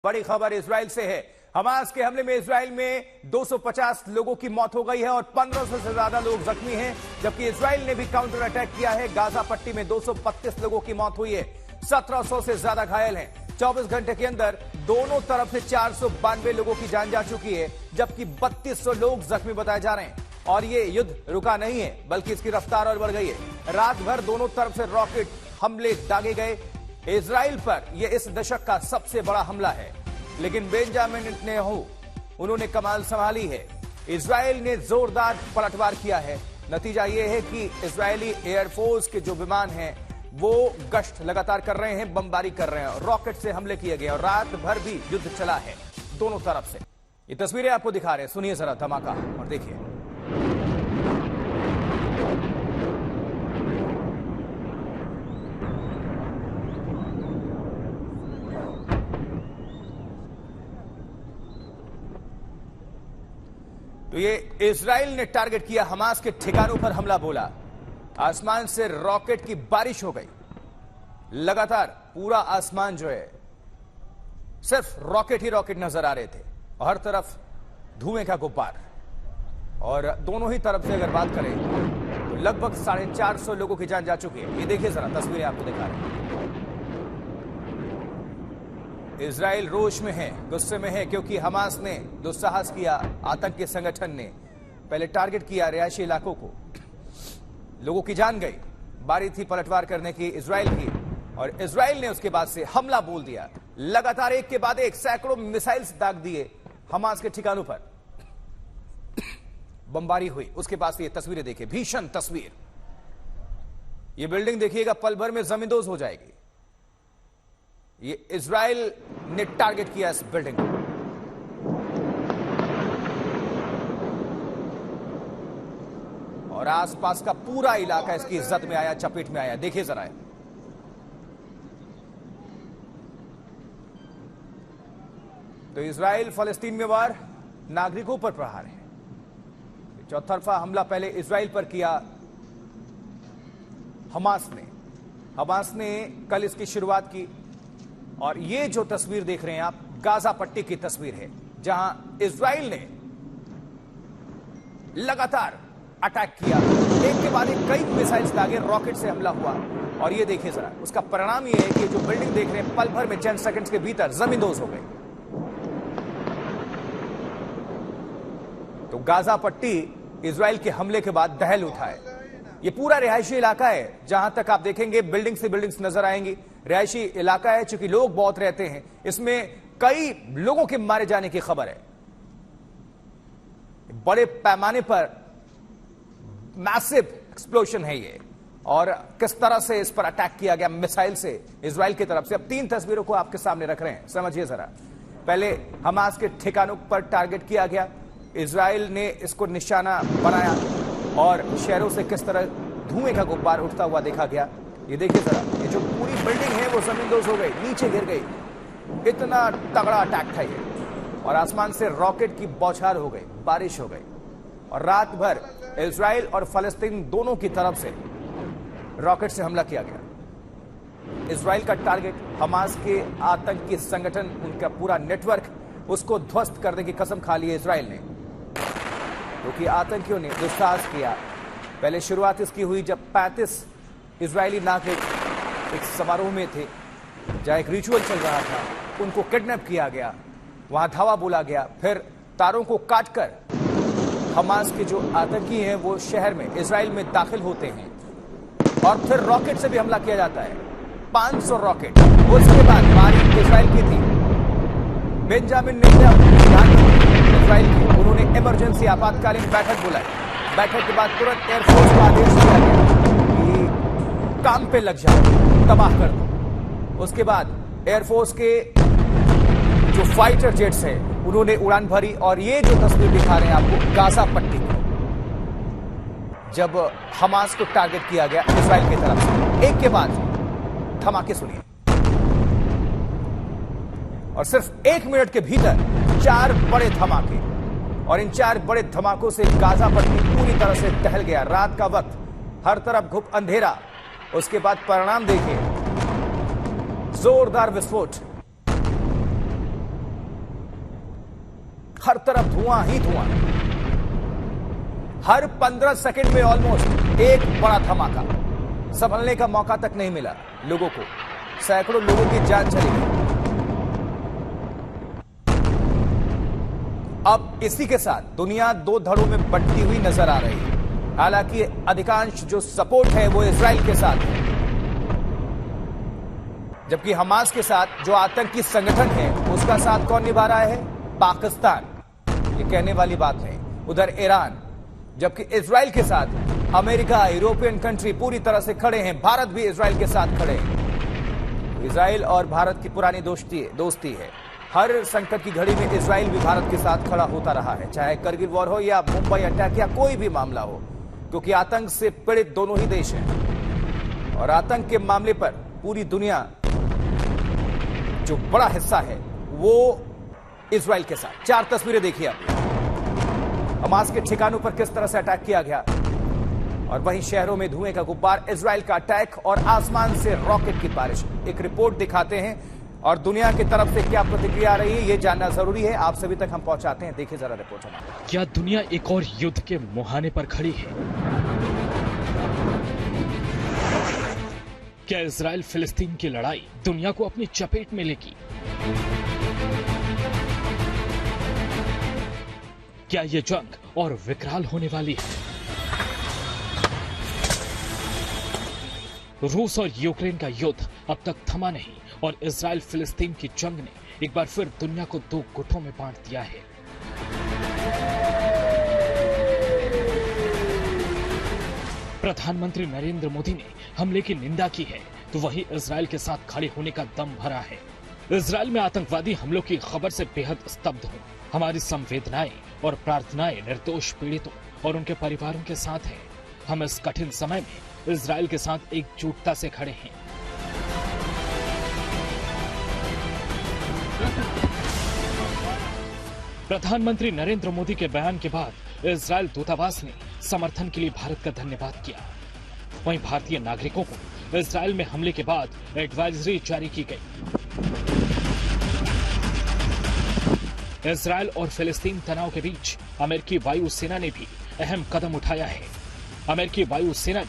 बड़ी खबर इजराइल से है। हमास के हमले में इजराइल में 250 लोगों की मौत हो गई है और 1500 से ज्यादा लोग जख्मी हैं, जबकि इजराइल ने भी काउंटर अटैक किया है। गाजा पट्टी में 232 लोगों की मौत हुई है, 1700 से ज्यादा घायल हैं। 24 घंटे के अंदर दोनों तरफ से 492 लोगों की जान जा चुकी है, जबकि 3200 लोग जख्मी बताए जा रहे हैं। और ये युद्ध रुका नहीं है, बल्कि इसकी रफ्तार और बढ़ गई है। रात भर दोनों तरफ से रॉकेट हमले दागे गए। इजराइल पर यह इस दशक का सबसे बड़ा हमला है, लेकिन बेंजामिन नेतन्याहू उन्होंने कमाल संभाली है। इजराइल ने जोरदार पलटवार किया है। नतीजा यह है कि इजरायली एयरफोर्स के जो विमान हैं वो गश्त लगातार कर रहे हैं, बमबारी कर रहे हैं, रॉकेट से हमले किए गए और रात भर भी युद्ध चला है दोनों तरफ से। ये तस्वीरें आपको दिखा रहे हैं, सुनिए जरा धमाका और देखिए। तो ये इजराइल ने टारगेट किया हमास के ठिकानों पर हमला बोला। आसमान से रॉकेट की बारिश हो गई। लगातार पूरा आसमान जो है सिर्फ रॉकेट ही रॉकेट नजर आ रहे थे और हर तरफ धुएं का गुब्बार। और दोनों ही तरफ से अगर बात करें तो लगभग 450 लोगों की जान जा चुकी है। ये देखिए जरा तस्वीरें आपको दिखा रहे हैं। इजराइल रोष में है, गुस्से में है, क्योंकि हमास ने दुस्साहस किया। आतंकी संगठन ने पहले टारगेट किया रिहायशी इलाकों को, लोगों की जान गई। बारी थी पलटवार करने की इजराइल की, और इजराइल ने उसके बाद से हमला बोल दिया। लगातार एक के बाद एक सैकड़ों मिसाइल्स दाग दिए हमास के ठिकानों पर। बमबारी हुई। उसके बाद से ये तस्वीरें देखिए, भीषण तस्वीर। ये बिल्डिंग देखिएगा पल भर में जमींदोज हो जाएगी। ये इजराइल ने टारगेट किया इस बिल्डिंग को। और आसपास का पूरा इलाका इसकी इज्जत में आया, चपेट में आया। देखिए जरा, तो इजराइल फलस्तीन में वार, नागरिकों पर प्रहार है। चौतरफा हमला पहले इजराइल पर किया हमास ने कल इसकी शुरुआत की। और ये जो तस्वीर देख रहे हैं आप, गाजा पट्टी की तस्वीर है, जहां इजराइल ने लगातार अटैक किया। एक के बाद एक कई मिसाइल्स दागे, रॉकेट से हमला हुआ। और ये देखिए जरा, उसका परिणाम ये है कि जो बिल्डिंग देख रहे हैं पल भर में, चंद सेकंड्स के भीतर जमींदोज हो गई। तो गाजा पट्टी इजराइल के हमले के बाद दहल उठा है। ये पूरा रिहायशी इलाका है, जहां तक आप देखेंगे बिल्डिंग से बिल्डिंग्स नजर आएंगी। रिहायशी इलाका है, चूंकि लोग बहुत रहते हैं, इसमें कई लोगों के मारे जाने की खबर है। बड़े पैमाने पर मैसिव एक्सप्लोजन है ये। और किस तरह से इस पर अटैक किया गया मिसाइल से इजराइल की तरफ से। अब 3 तस्वीरों को आपके सामने रख रहे हैं, समझिए जरा। पहले हमास के ठिकानों पर टारगेट किया गया, इजराइल ने इसको निशाना बनाया और शहरों से किस तरह धुएं का गुब्बार उठता हुआ देखा गया। ये देखिए जरा, ये जो पूरी बिल्डिंग है वो जमींदोज हो गई, नीचे गिर गई। इतना तगड़ा अटैक था ये। और आसमान से रॉकेट की बौछार हो गई, बारिश हो गई। और रात भर इजराइल और फलस्तीन दोनों की तरफ से रॉकेट से हमला किया गया। इजराइल का टारगेट हमास के आतंकी संगठन, उनका पूरा नेटवर्क, उसको ध्वस्त करने की कसम खा ली है इजराइल ने, क्योंकि आतंकियों ने दुस्साहस किया। पहले शुरुआत इसकी हुई जब 35 इजरायली नागरिक एक समारोह में थे, जहां एक रिचुअल चल रहा था। उनको किडनैप किया गया, वहां धावा बोला गया। फिर तारों को काटकर हमास के जो आतंकी हैं वो शहर में, इजराइल में दाखिल होते हैं। और फिर रॉकेट से भी हमला किया जाता है, 500 रॉकेट। उसके बाद बारी इजराइल की थी। बेंजामिन नेतन्याहू इजराइल की, उन्होंने इमरजेंसी आपातकालीन बैठक बुलाई। बैठक के बाद तुरंत एयरफोर्स को आदेश दिया गया कि काम पे लग जाओ, तबाह कर दो। उसके बाद एयरफोर्स के जो फाइटर जेट्स हैं उन्होंने उड़ान भरी। और ये जो तस्वीर दिखा रहे हैं आपको गाजा पट्टी की, जब हमास को टारगेट किया गया इजराइल की तरफ से, एक के बाद धमाके सुनिए। और सिर्फ 1 मिनट के भीतर 4 बड़े धमाके। और इन 4 बड़े धमाकों से गाजा पट्टी पूरी तरह से टहल गया। रात का वक्त, हर तरफ घुप अंधेरा। उसके बाद परिणाम देखिए, जोरदार विस्फोट। हर तरफ धुआं ही धुआं। हर 15 सेकंड में ऑलमोस्ट एक बड़ा धमाका। संभलने का मौका तक नहीं मिला लोगों को, सैकड़ों लोगों की जान चली गई। अब इसी के साथ दुनिया दो धड़ों में बंटती हुई नजर आ रही है। हालांकि अधिकांश जो सपोर्ट है वो इजराइल के साथ है, जबकि हमास के साथ जो आतंकी संगठन है उसका साथ कौन निभा रहा है? पाकिस्तान। ये कहने वाली बात नहीं। उधर ईरान, जबकि इजराइल के साथ अमेरिका, यूरोपियन कंट्री पूरी तरह से खड़े हैं। भारत भी इजराइल के साथ खड़े हैं। इजराइल और भारत की पुरानी दोस्ती है। हर संकट की घड़ी में इजराइल भी भारत के साथ खड़ा होता रहा है, चाहे करगिल वॉर हो या मुंबई अटैक या कोई भी मामला हो, क्योंकि आतंक से पीड़ित दोनों ही देश हैं। और आतंक के मामले पर पूरी दुनिया जो बड़ा हिस्सा है वो इजराइल के साथ। 4 तस्वीरें देखिए आप। हमास के ठिकानों पर किस तरह से अटैक किया गया, और वहीं शहरों में धुएं का गुब्बार, इजराइल का अटैक और आसमान से रॉकेट की बारिश। एक रिपोर्ट दिखाते हैं और दुनिया की तरफ से क्या प्रतिक्रिया आ रही है ये जानना जरूरी है। आप सभी तक हम पहुंचाते हैं। देखिए जरा रिपोर्ट हमारी। क्या दुनिया एक और युद्ध के मुहाने पर खड़ी है? क्या इजराइल फिलिस्तीन की लड़ाई दुनिया को अपनी चपेट में लेगी? क्या ये जंग और विकराल होने वाली है? रूस और यूक्रेन का युद्ध अब तक थमा नहीं और इजराइल फिलिस्तीन की जंग ने एक बार फिर दुनिया को 2 गुटों में बांट दिया है। प्रधानमंत्री नरेंद्र मोदी ने हमले की निंदा की है तो वहीं इजराइल के साथ खड़े होने का दम भरा है। इजराइल में आतंकवादी हमलों की खबर से बेहद स्तब्ध हूं। हमारी संवेदनाएं और प्रार्थनाएं निर्दोष पीड़ितों और उनके परिवारों के साथ हैं। हम इस कठिन समय में इजराइल के साथ एकजुटता से खड़े हैं। प्रधानमंत्री नरेंद्र मोदी के बयान के बाद इजराइल दूतावास ने समर्थन के लिए भारत का धन्यवाद किया। वहीं भारतीय नागरिकों को इजराइल में हमले के बाद एडवाइजरी जारी की गई। इजराइल और फिलिस्तीन तनाव के बीच अमेरिकी वायुसेना ने भी अहम कदम उठाया है। अमेरिकी वायुसेना ने